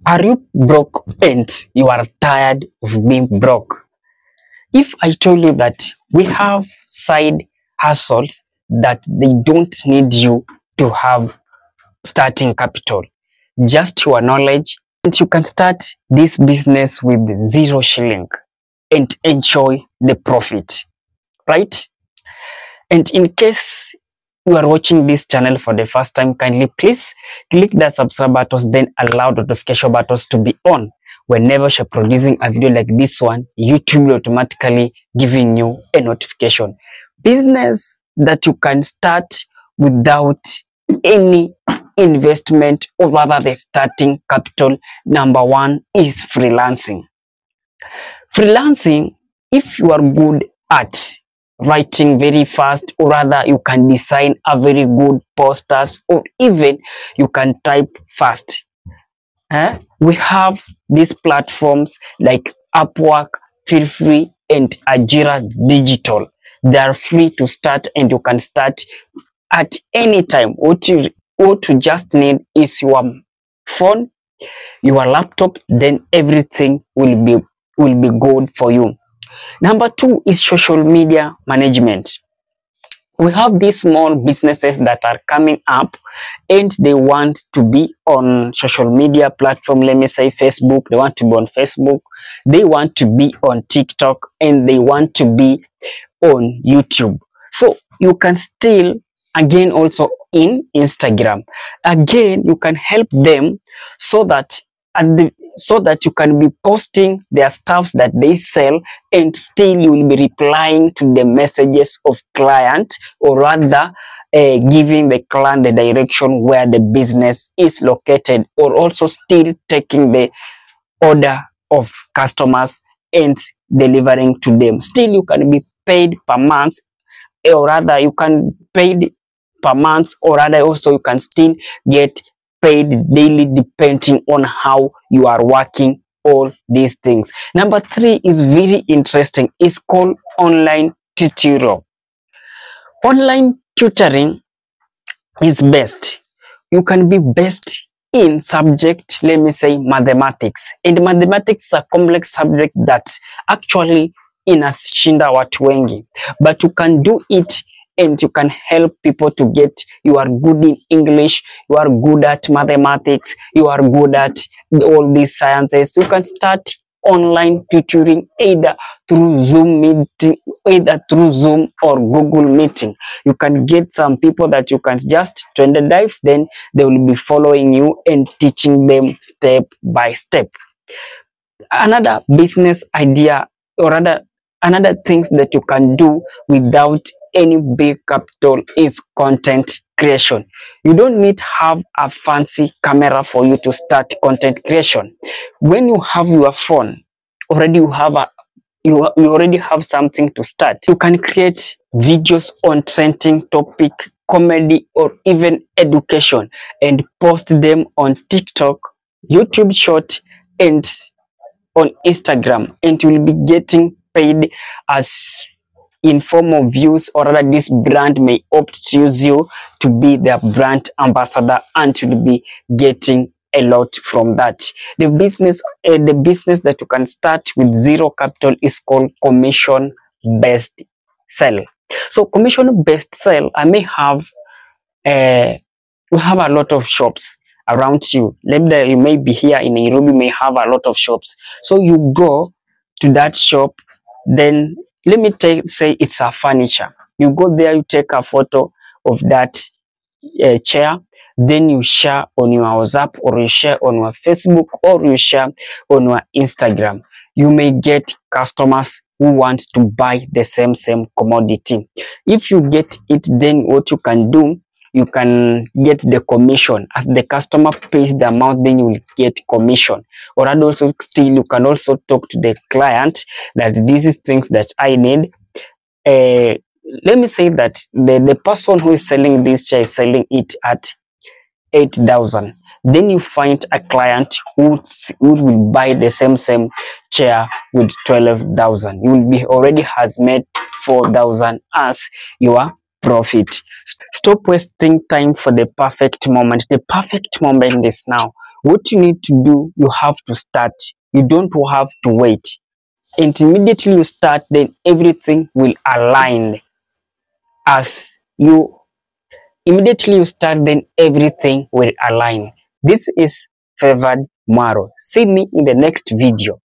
Are you broke and you are tired of being broke? If I told you that we have side hustles that they don't need you to have starting capital, just your knowledge, and you can start this business with 0 shilling and enjoy the profit, right? And in case you are watching this channel for the first time, kindly please click that subscribe button, then allow notification buttons to be on. Whenever you're producing a video like this one, YouTube will automatically giving you a notification. Business that you can start without any investment or rather the starting capital. Number one is freelancing. Freelancing, if you are good at writing very fast, or rather you can design a very good posters, or even you can type fast, we have these platforms like Upwork, Feel Free, and Ajira Digital. They are free to start, and you can start at any time. What you just need is your phone, your laptop, then everything will be good for you. Number two is social media management. We have these small businesses that are coming up and they want to be on social media platform. Let me say Facebook. They want to be on Facebook. They want to be on TikTok, and they want to be on YouTube. So you can still, again, also in Instagram. Again, you can help them so that you can be posting their stuffs that they sell, and still you will be replying to the messages of client, or rather giving the client the direction where the business is located, or also still taking the order of customers and delivering to them. Still you can be paid per month, or rather you can paid per month, or rather also you can still get paid daily depending on how you are working all these things. Number three is very interesting. It's called online tutorial. Online tutoring is best. You can be best in subject, let me say mathematics. And mathematics is a complex subject that actually inashinda watu wengi, but you can do it, and you can help people to get, you are good in English, you are good at mathematics, you are good at all these sciences. You can start online tutoring either through Zoom meeting, either through Zoom or Google Meeting. You can get some people that you can just trend a dive, then they will be following you and teaching them step by step. Another business idea, or rather another things that you can do without any big capital is content creation. You don't need to have a fancy camera for you to start content creation. When you have your phone, already you already have something to start. You can create videos on trending topic, comedy, or even education, and post them on TikTok, YouTube Short, and on Instagram, and you will be getting paid as in form of views, or rather this brand may opt to use you to be their brand ambassador, and you'll be getting a lot from that. The business that you can start with zero capital is called commission based sell. So commission based sell, I may have we have a lot of shops around you. Maybe you may be here in Nairobi, may have a lot of shops. So you go to that shop, then let me say it's a furniture. You go there, you take a photo of that chair, then you share on your WhatsApp, or you share on your Facebook, or you share on your Instagram. You may get customers who want to buy the same commodity. If you get it, then what you can do, you can get the commission. As the customer pays the amount, then you will get commission. Or also still you can also talk to the client that this is things that I need. Let me say that the person who is selling this chair is selling it at 8,000. Then you find a client who will buy the same chair with 12,000. You will be already has made 4,000 as your profit. Stop wasting time for the perfect moment. The perfect moment is now. What you need to do, you have to start. You don't have to wait. And immediately you start, then everything will align. As you immediately you start, then everything will align. This is Favored Maro. See me in the next video.